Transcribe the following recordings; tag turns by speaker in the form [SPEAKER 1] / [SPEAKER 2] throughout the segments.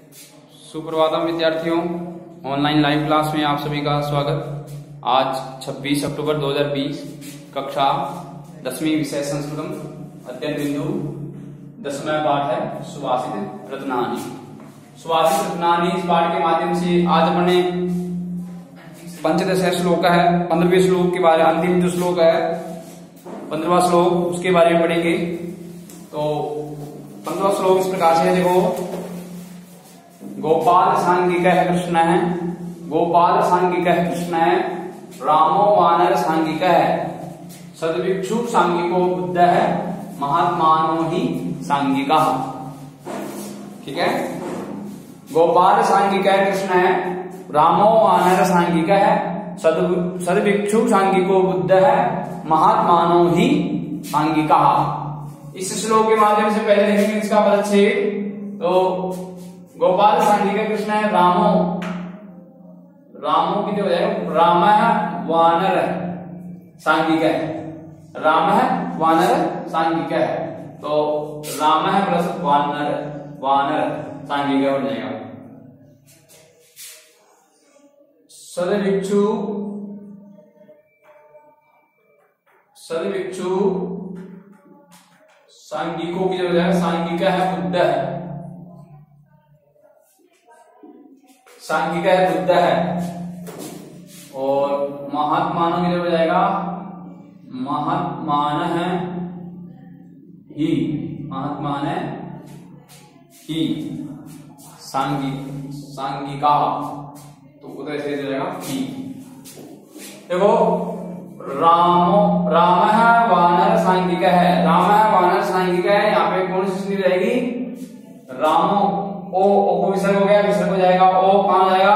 [SPEAKER 1] सुप्रभातम विद्यार्थियों, online live class में आप सभी का स्वागत। आज 26 अक्टूबर 2020, कक्षा 10वीं, विषय संस्कृतम, अध्ययन बिंदु 10वां पाठ है सुभाषित रत्नानि। सुभाषित रत्नानि इस पाठ के माध्यम से आज अपने पंचदश श्लोक है, 15वें श्लोक के बारे, अंतिम जो श्लोक है 15वां श्लोक, उसके बारे में पढ़ेंगे। तो 15वां श्लोक इस प्रकार से है, देखो, गोपाल सांगिकः कृष्ण है, गोपाल सांगिकः कृष्ण है, रामो वानर सांगिकः, सद्भिक्षु सांगिको बुद्ध है, महात्मानो ही सांगिका। ठीक है, गोपाल सांगिकः कृष्ण है, रामो वानर सांगिकः है, सद्भिक्षु सांगिको बुद्ध है, महात्मानो ही सांगिका। इस श्लोक के माध्यम से पहले देखेंगे इसका परिच्छेद। तो गोपाल सांगिक कृष्ण है, रामो की हो जाएगा, राम है वानर सांगिक है, राम है वानर सांगिक है, तो राम है प्लस वानर, वानर सांगिक हो जाएगा। सद्भिक्षु, सद्भिक्षु सांगिको की जो है, सांगिक है बुद्ध है, सांगिका है बुद्ध है, और महात्मानों की जो हो जाएगा, महात्मान है ही, महात्मान है ही, सांगिका, तो उधर से हो जाएगा ही। देखो, राम है वानर सांगिका है, राम है वानर सांगिका है, यहाँ पे कौन सी स्थिति रहेगी, रामो, ओ को विसर्ग हो गया, विसर्ग हो जाएगा, ओ कहां हो जाएगा,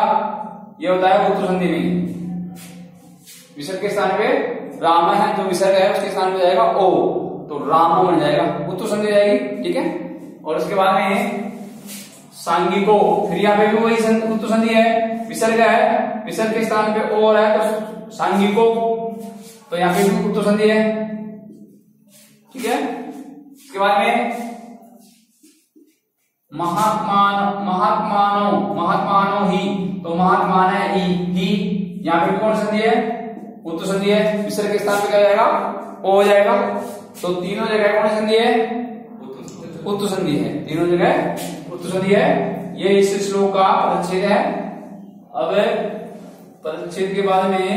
[SPEAKER 1] ये होता है उत्तर संधि में, विसर्ग के स्थान पे राम है, जो विसर्ग है उसके स्थान पे जाएगा ओ, तो रामो बन जाएगा, उत्तर संधि जाएगी। ठीक है, और उसके बाद में सांगिको, फिर यहाँ पे भी वही उत्तर संधि है, विसर्ग है, विसर्ग के स्थान पे ओ है तो सांगिको, तो यहाँ पे भी उत्तर संधि है। ठीक है, उसके बाद में महात्मानो ही, तो महात्मान है ही, यहाँ पे कौन संधि है, उत्तर संधि है, विसर्ग के स्थान पे क्या जाएगा, ओ हो जाएगा, तो तीनों जगह कौन संधि है, उत्तर संधि है, तीनों जगह उत्तर संधि है। ये इस श्लोक का परिच्छेद है। अब परिच्छेद के बाद में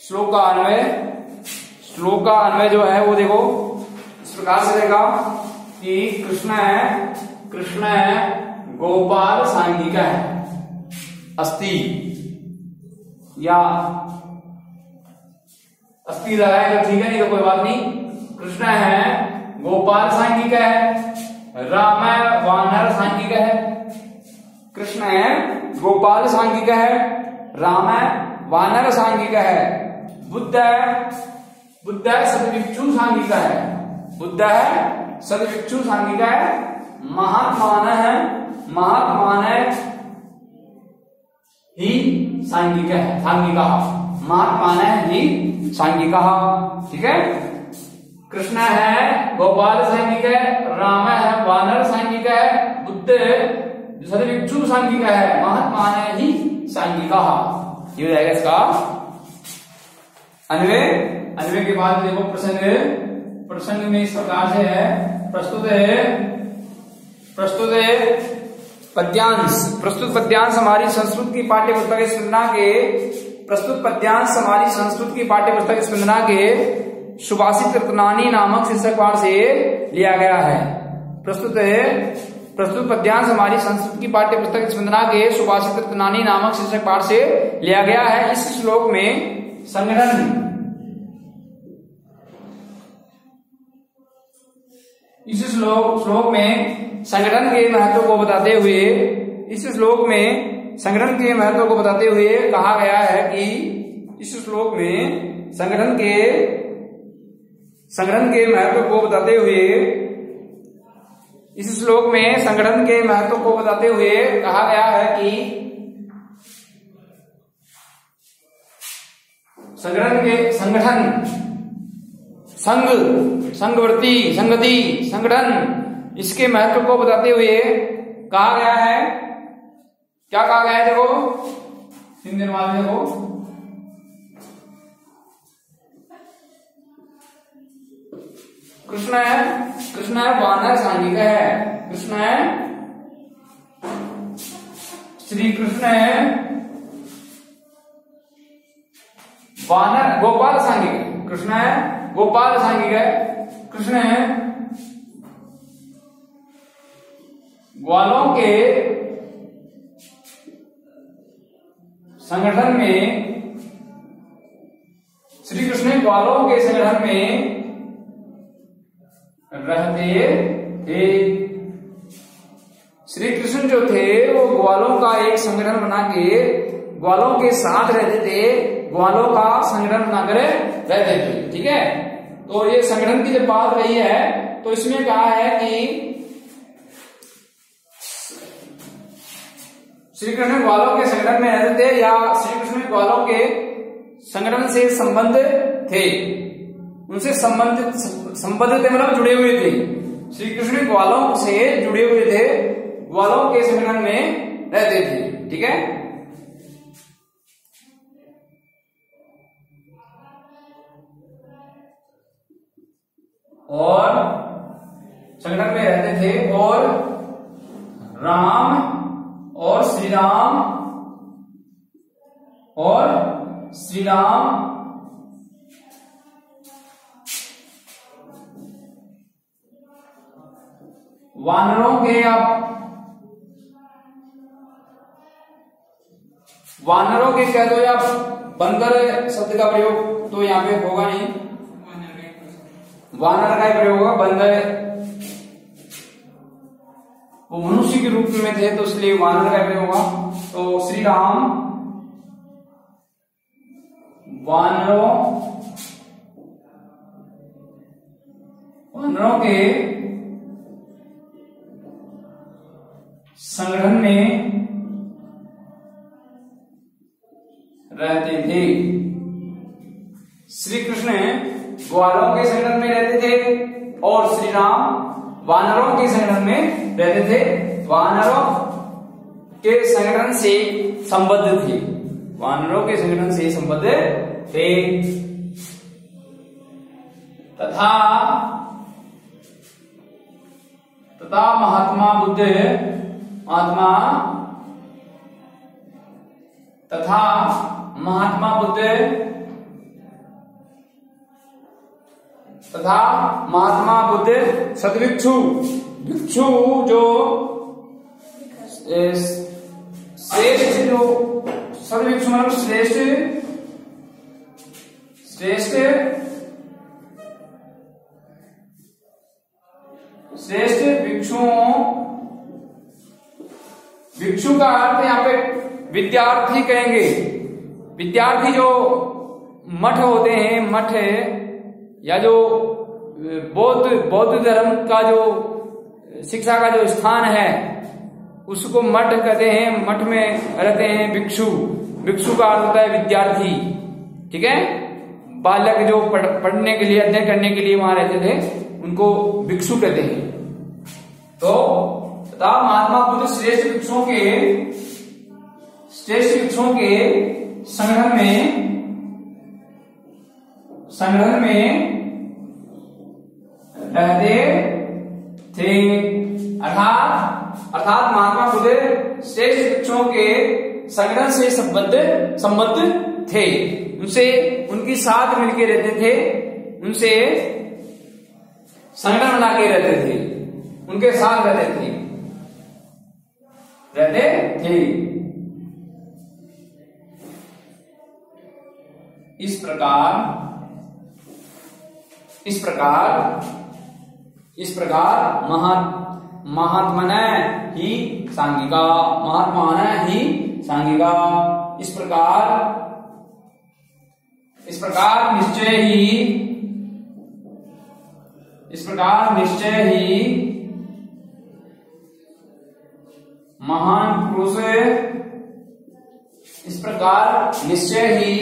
[SPEAKER 1] श्लोक का अन्वय, श्लोक का अन्वय जो है वो देखो इस प्रकार से रहेगा कि कृष्ण है गोपाल सांगिका है, अस्ति, या अस्ति लगाएगा, ठीक है, नहीं तो कोई बात नहीं। कृष्ण है गोपाल सांगिका है, राम है वानर सांगिका है, कृष्ण है गोपाल सांगिका है, राम है वानर सांगिका है, बुद्ध है सद्भिक्षु सांगिका है, बुद्ध है सद्भिक्षु सांगिका है, महात्मान ही सांगिका है, सांगिका, महात्मान ही सांगिका। ठीक है, कृष्ण है गोपाल सांगिका है, राम है वानर सांगिका है, बुद्ध सद्भिक्षु सांगिका है, महात्मान ही सांगिका। ये हो जाएगा इसका अन्वय। अन्वय के बाद देखो प्रसंग में इस प्रकार से है, प्रस्तुत पद्यांश, प्रस्तुत पद्यांश हमारी संस्कृत की पाठ्य पुस्तक स्पंदना के, प्रस्तुत पद्यांश हमारी संस्कृत की पाठ्य पुस्तक स्पंदना के सुभाषित रत्नानि नामक शीर्षक पाठ से लिया गया है। प्रस्तुत पद्यांश हमारी संस्कृत की पाठ्य पुस्तक स्पंदना के सुभाषित रत्नानि नामक शीर्षक पाठ से लिया गया है। इस श्लोक में संगठन, इस श्लोक में संगठन के महत्व को बताते हुए, इस श्लोक में संगठन के महत्व को बताते हुए कहा गया है कि इस श्लोक में संगठन के महत्व को बताते हुए, इस श्लोक में संगठन के महत्व को बताते हुए कहा गया है कि संगठन, संघ, संघवर्ती, संगति, संगठन, इसके महत्व को बताते हुए कहा गया है, क्या कहा गया है? देखो 3 दिन बाद देखो, कृष्ण है वानर सांघिक है, कृष्ण है, श्री कृष्ण है वानर गोपाल सांघिक, कृष्ण है गोपाल सांघिक है, कृष्ण है ग्वालों के संगठन में, श्री कृष्ण ग्वालों के संगठन में रहते थे। श्री कृष्ण जो थे वो ग्वालों का एक संगठन बना के ग्वालों के साथ रहते थे, ग्वालों का संगठन बनाकर रहते थे। ठीक है, तो ये संगठन की जब बात रही है तो इसमें कहा है कि श्री कृष्ण ग्वालों के संगठन में रहते थे या श्री कृष्ण ग्वालों के संगठन से संबंध थे, उनसे संबंध थे मतलब जुड़े हुए थे। श्री कृष्ण ग्वालों से जुड़े हुए थे, ग्वालों के संगठन में रहते थे। ठीक है, और संगठन में रहते थे और राम और श्री राम वानरों के, वानरों के कह दो या बंदर शब्द का प्रयोग तो यहाँ पे होगा नहीं, वानर का प्रयोग होगा, बंदर वो मनुष्य के रूप में थे तो इसलिए वानर का प्रयोग होगा। तो श्री राम वानरों के संगठन में रहते थे। श्री कृष्ण ग्वालों के संगठन में रहते थे और श्री राम वानरों के संगठन में रहते थे, वानरों के संगठन से संबद्ध थे, वानरों के संगठन से संबद्ध थे। तथा महात्मा बुद्ध, तथा महात्मा बुद्ध सदभिक्षु, भिक्षु जो श्रेष्ठ, जो सदभिक्षु मतलब श्रेष्ठ भिक्षुओं, भिक्षु का अर्थ यहाँ पे विद्यार्थी कहेंगे। विद्यार्थी जो मठ होते हैं, मठ या जो बौद्ध धर्म का जो शिक्षा का जो स्थान है उसको मठ कहते हैं, मठ में रहते हैं भिक्षु। भिक्षु का अर्थ होता है विद्यार्थी। ठीक है, बालक जो पढ़ने के लिए, अध्ययन करने के लिए वहां रहते थे उनको भिक्षु कहते हैं। तो तथा महात्मा बुद्ध श्रेष्ठ भिक्षुओं के संगठन में रहते थे, अर्थात महात्मा बुद्ध श्रेष्ठ भिक्षुओं के संगठन से संबद्ध थे, उनसे उनकी साथ मिलके रहते थे, उनसे संगठन बना के रहते थे, उनके साथ रहते थे। इस प्रकार महात्मन ही सांघिका, महात्मान ही सांघिका। इस प्रकार निश्चय ही महान पुरुष, इस प्रकार निश्चय ही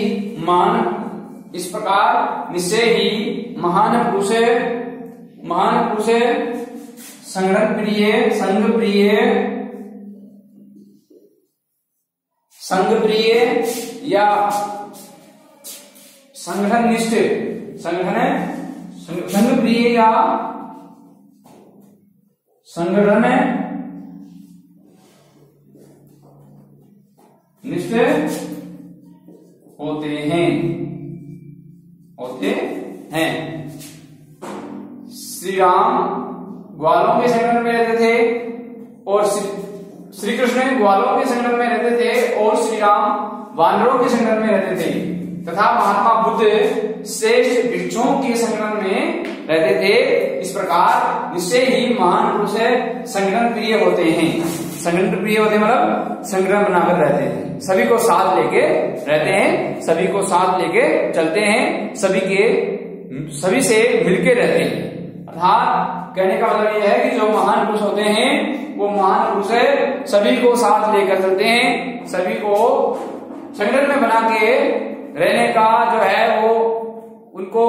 [SPEAKER 1] महान पुरुष संगठन प्रिय, संघ प्रिय, संघ प्रिय या संगठन निष्ठ, संघ प्रिय या संगठन निष्ठ होते हैं। श्री राम ग्वालों के संगठन में रहते थे और श्री कृष्ण ग्वालों के संगठन में रहते थे और श्री राम वानरों के संगठन में रहते थे तथा महात्मा बुद्ध श्रेष्ठ वृक्षों के संगठन में रहते थे। इस प्रकार निश्चय ही महान पुरुष संगठन प्रिय होते हैं। संगठन प्रिय होते मतलब संगठन बनाकर रहते हैं, सभी को साथ लेके रहते हैं, सभी को साथ लेके चलते हैं, सभी से मिलके रहते हैं। अर्थात कहने का मतलब यह है कि जो महान पुरुष होते हैं वो महान पुरुष है, सभी को साथ लेकर चलते हैं, सभी को संगठन में बना के रहने का जो है वो उनको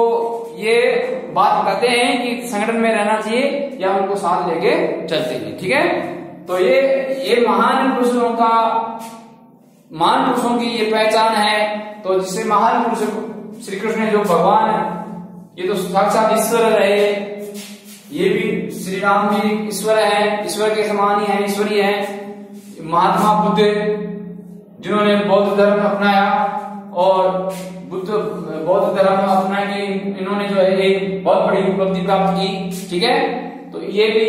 [SPEAKER 1] ये बात बताते हैं कि संगठन में रहना चाहिए या उनको साथ लेके चलते हैं। ठीक है, तो ये महान पुरुषों की ये पहचान है। तो जिससे महान पुरुष श्री कृष्ण जो भगवान है, ये तो साक्षात ईश्वर रहे, ये भी श्री राम भी ईश्वर है, ईश्वर के समान ही है, ईश्वरीय है। महात्मा बुद्ध जिन्होंने बौद्ध धर्म अपनाया और बौद्ध धर्म अपना के इन्होंने जो है एक बहुत बड़ी उपलब्धि प्राप्त की। ठीक है, तो ये भी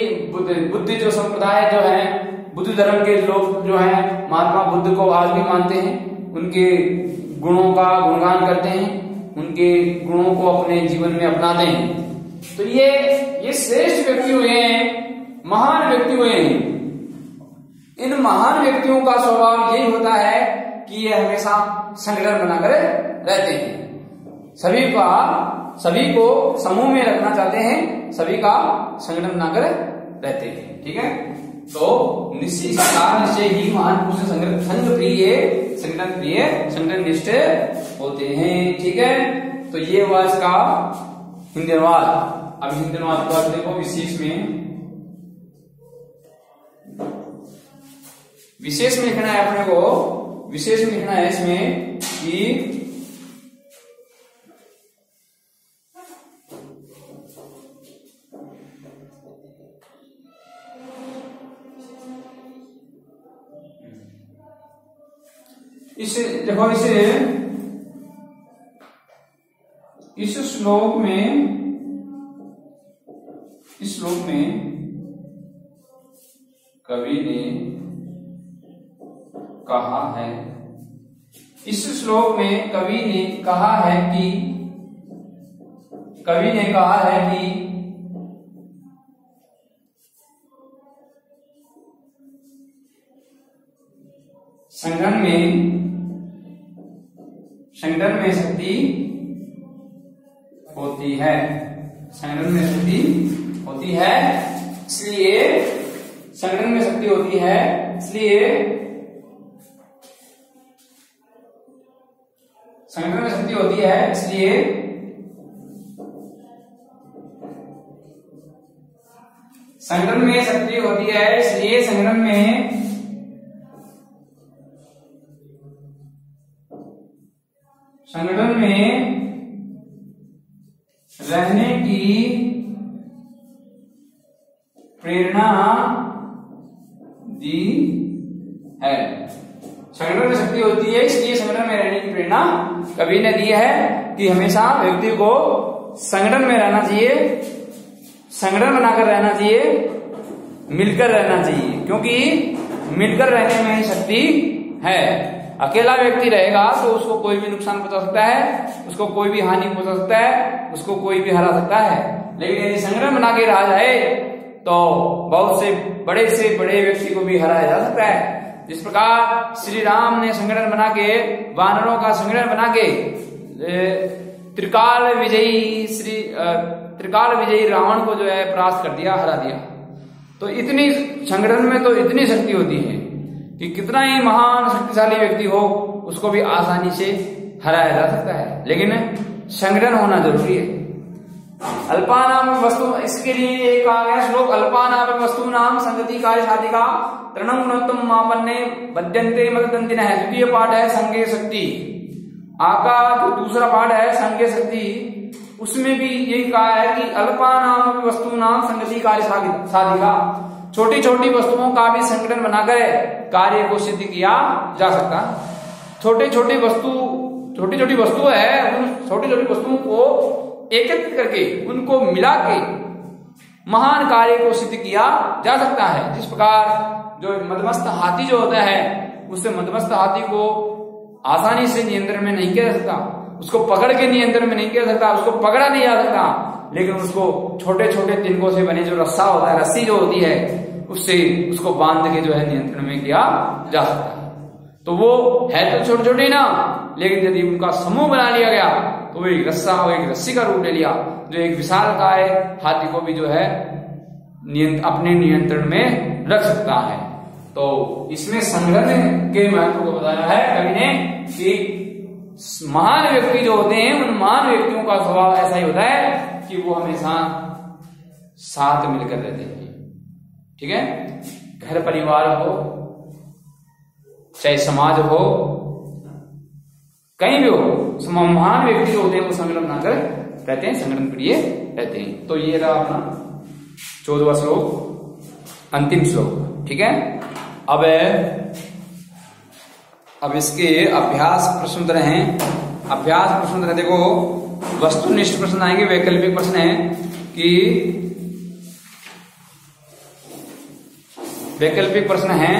[SPEAKER 1] बुद्ध जो संप्रदाय जो है, बुद्ध धर्म के लोग जो हैं महात्मा बुद्ध को आज भी मानते हैं, उनके गुणों का गुणगान करते हैं, उनके गुणों को अपने जीवन में अपनाते हैं। तो ये श्रेष्ठ व्यक्ति हुए हैं, महान व्यक्ति हुए हैं। इन महान व्यक्तियों का स्वभाव यही होता है कि ये हमेशा संगठन बनाकर रहते हैं, सभी को समूह में रखना चाहते हैं, सभी का संगठन बनाकर रहते हैं। ठीक है, तो निश्चय ही महान पुरुष संघ प्रिय, संगठन प्रिय, संगठन निष्ठ होते हैं। ठीक है, तो ये हुआ इसका हिंदी अनुवाद। अब हिंदी अनुवाद को देखो, विशेष में लिखना है अपने को, विशेष में लिखना है इसमें कि देखो इस श्लोक में कवि ने कहा है, इस श्लोक में कवि ने कहा है कि संगठन में शक्ति होती है, संगठन में शक्ति होती है, इसलिए संगठन में शक्ति होती है, इसलिए संगठन में शक्ति होती है, इसलिए संगठन में शक्ति होती है, इसलिए संगठन में रहने की प्रेरणा दी है। संगठन में शक्ति होती है, इसलिए संगठन में रहने की प्रेरणा कवि ने दी है कि हमेशा व्यक्ति को संगठन में रहना चाहिए, संगठन बनाकर रहना चाहिए, मिलकर रहना चाहिए, क्योंकि मिलकर रहने में ही शक्ति है। अकेला व्यक्ति रहेगा तो उसको कोई भी नुकसान पहुंचा सकता है, उसको कोई भी हानि पहुंचा सकता है, उसको कोई भी हरा सकता है। लेकिन यदि संगठन बना के रहा जाए तो बहुत से बड़े व्यक्ति को भी हराया जा सकता है। जिस प्रकार श्री राम ने संगठन बना के, वानरों का संगठन बना के त्रिकाल विजयी रावण को जो है परास्त कर दिया, हरा दिया। तो इतनी संगठन में तो इतनी शक्ति होती है कि कितना ही महान शक्तिशाली व्यक्ति हो उसको भी आसानी से हराया जा सकता है, लेकिन संगठन होना जरूरी है। अल्पानाम वस्तु, इसके लिए एक कहा गया श्लोक, अल्पानाम वस्तु नाम संगति कार्य साधिका तृणम गुणोत्तम मापन्ने बद्यन्ते मतदंतिन है। द्वितीय पाठ है संज्ञेय शक्ति। आका जो दूसरा पाठ है संज्ञेय शक्ति, उसमें भी यही कहा है कि अल्पानाम वस्तु नाम संगति कार्य साधिका, छोटी छोटी वस्तुओं का भी संगठन बनाकर कार्य को सिद्ध किया जा सकता है। छोटी छोटी वस्तु है, उन छोटी छोटी वस्तुओं को एकत्रित करके उनको मिला के महान कार्य को सिद्ध किया जा सकता है। जिस प्रकार जो मदमस्त हाथी जो होता है, उससे मदमस्त हाथी को आसानी से नियंत्रण में नहीं किया जा सकता, उसको पकड़ के नियंत्रण में नहीं किया जा सकता, उसको पकड़ा नहीं जा सकता, लेकिन उसको छोटे छोटे तिनकों से बने जो रस्सा होता है, रस्सी जो होती है, उससे उसको बांध के जो है नियंत्रण में किया जा सकता है। तो वो है तो छोटे छोटे ना, लेकिन यदि उनका समूह बना लिया गया तो वो एक रस्सा और एक रस्सी का रूप ले लिया, जो एक विशालकाय हाथी को भी जो है अपने नियंत्रण में रख सकता है। तो इसमें संगठन के महत्व को बताया है कवि ने कि महान व्यक्ति जो होते हैं, उन महान व्यक्तियों का स्वभाव ऐसा ही होता है कि वो हमेशा साथ मिलकर रहते हैं। ठीक है, घर परिवार हो चाहे समाज हो, कहीं भी हो, महान व्यक्ति जो होते हैं वो संगठन बनाकर रहते हैं, संगठन प्रिय रहते हैं। तो ये रहा अपना 14वां श्लोक, अंतिम श्लोक। ठीक है, अब इसके अभ्यास प्रश्न उत्तर हैं। अभ्यास प्रश्न उत्तर देखो, वस्तुनिष्ठ प्रश्न आएंगे, वैकल्पिक प्रश्न है कि वैकल्पिक प्रश्न है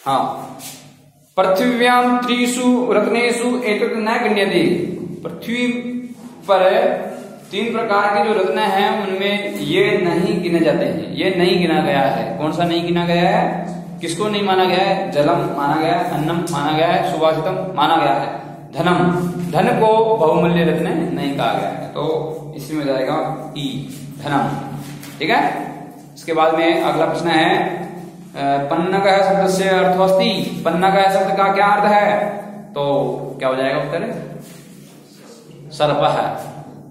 [SPEAKER 1] हाँ, पृथ्व्याम त्रिषु रत्नेषु एतत् न गण्यते। पृथ्वी पर 3 प्रकार के जो रत्न हैं उनमें ये नहीं गिने जाते हैं, ये नहीं गिना गया है। कौन सा नहीं गिना गया है, किसको नहीं माना गया है? जलम माना गया है, अन्नम माना गया है, सुभाषितम माना गया है, धनम, धन को बहुमूल्य रत्न नहीं कहा गया है। तो इसमें हो जाएगा ई, धनम। ठीक है, इसके बाद में अगला प्रश्न है पन्नग शब्द से अर्थोस्ति। पन्नग शब्द का क्या अर्थ है? तो क्या हो जाएगा उत्तर? सर्प है।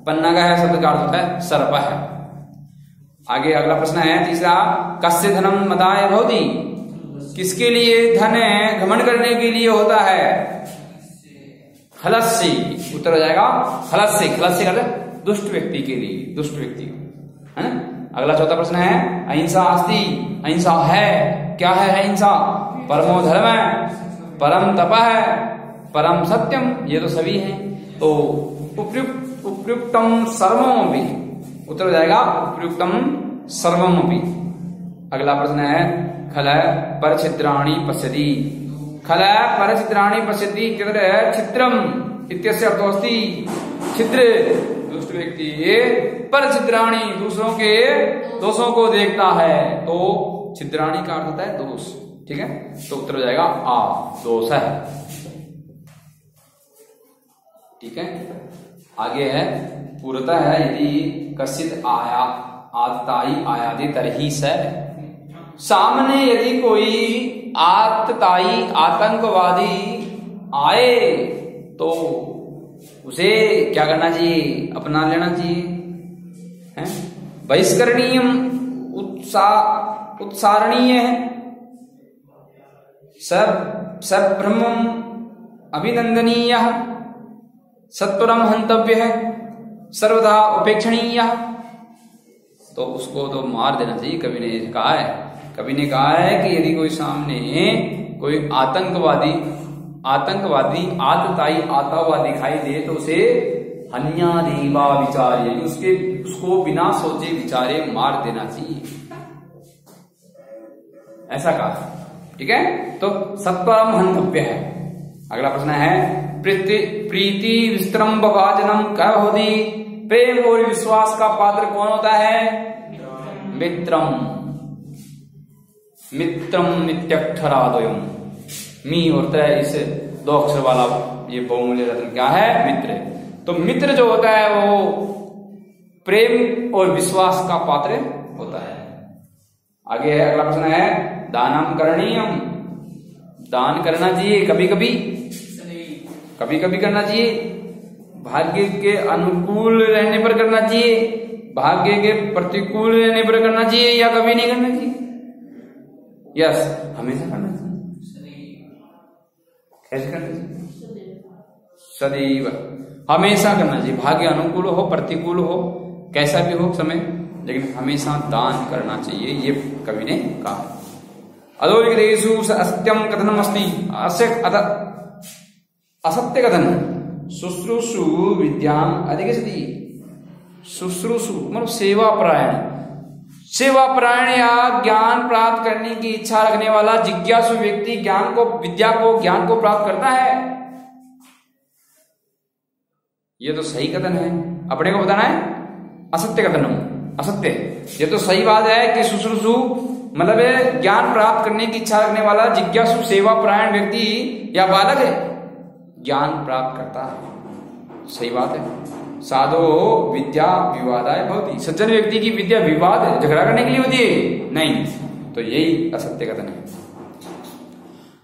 [SPEAKER 1] पन्नग शब्द का अर्थ होता है सर्प है। आगे अगला प्रश्न है तीसरा, कस्य धनम मदाय भवति। किसके लिए धन घमंड करने के लिए होता है? खलस्य। उत्तर हो जाएगा खलस्य। खलस्य का दुष्ट व्यक्ति के लिए, दुष्ट व्यक्ति है ना। अगला चौथा प्रश्न है अहिंसा अस्ति। अहिंसा है, क्या है अहिंसा? परमो धर्म है, परम तप है, परम सत्यम, ये तो सभी हैं। तो उपयुक्तम सर्वमपि। उत्तर हो जाएगा उपयुक्तम सर्वमपि। अगला प्रश्न है खल परछिद्राणि पश्यति। खल परछिद्राणि पश्यति छिद्रम इत्यस्य अर्थोस्ति। छिद्र, दुष्ट व्यक्ति परछिद्राणि, दूसरों के दोषों को देखता है। तो छिद्राणि का अर्थ होता है दोष। ठीक है, तो उत्तर हो जाएगा आ, दोष है। ठीक है, आगे है पूर्वतः है यदि कसित आया आतताई आयादि तरही से। सामने यदि कोई आतताई आतंकवादी आए तो उसे क्या करना चाहिए? अपना लेना चाहिए। बहिष्करणीयम उत्सारणीय है, सब ब्रह्मम अभिनंदनीय, सत्वरम हंतव्य है, सर्वदा उपेक्षणीय। तो उसको तो मार देना चाहिए, कवि ने कहा है। कवि ने कहा है कि यदि कोई सामने कोई आतंकवादी आतताई आता हुआ दिखाई दे तो उसे हन्यादेवा विचार, यानी उसको बिना सोचे विचारे मार देना चाहिए, ऐसा कहा। ठीक है, तो सत्वरम हंतव्य है। अगला प्रश्न है प्रीति विस्त्रम्भ भाजनम कह होती। प्रेम और विश्वास का पात्र कौन होता है? मित्रम। मित्रम मित्यक्षराद्वयम्। मी और त्रय, इस 2 अक्षर वाला ये बहुमूल्य रत्न क्या है? मित्र। तो मित्र जो होता है वो प्रेम और विश्वास का पात्र होता है। आगे है अगला प्रश्न है दानम करणीयम, दान करना चाहिए कभी कभी, कभी कभी करना चाहिए, भाग्य के अनुकूल रहने पर करना चाहिए, भाग्य के प्रतिकूल रहने पर करना चाहिए, या कभी नहीं करना चाहिए? यस, हमेशा करना चाहिए। कैसे करना चाहिए? सदैव, हमेशा करना चाहिए, भाग्य अनुकूल हो प्रतिकूल हो कैसा भी हो समय, लेकिन हमेशा दान करना चाहिए, ये कवि ने कहा। अधोलिखितेषु असत्यम कथनम अस्ति, असत्य कथन शुश्रूषु विद्याम अधिगच्छति। शुश्रूषु मतलब सेवा परायण, सेवा परायण या ज्ञान प्राप्त करने की इच्छा रखने वाला जिज्ञासु व्यक्ति ज्ञान को, विद्या को, ज्ञान को प्राप्त करता है। ये तो सही कथन है, अपने को बताना है असत्य कथनम, असत्य। ये तो सही बात है कि शुश्रूषु मतलब ज्ञान प्राप्त करने की इच्छा रखने वाला जिज्ञासु सेवा परायण व्यक्ति या बालक है, ज्ञान प्राप्त करता है, सही बात है। साधो विद्या विवादाय भवति, सज्जन व्यक्ति की विद्या विवाद है, झगड़ा करने के लिए होती है नहीं, तो यही असत्य कथन है।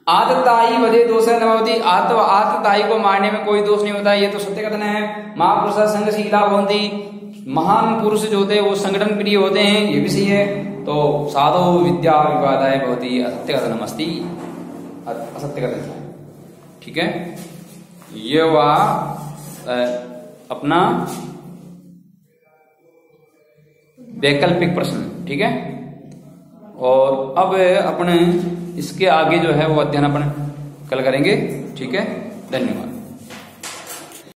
[SPEAKER 1] आतताई वधे दोष न भवति, आतताई को मारने में कोई दोष नहीं होता, ये तो सत्य कथन है। महापुरुषा संगशीला भवन्ति, महान पुरुष जो होते हैं वो संगठन प्रिय होते हैं, ये भी सही है। तो साधो विद्या विवादाय भवति असत्य कथनम अस्ति, असत्य कथन है, ठीक है। ये हुआ अपना वैकल्पिक प्रश्न, ठीक है। और अब अपने इसके आगे जो है वो अध्ययन अपन कल करेंगे, ठीक है। धन्यवाद।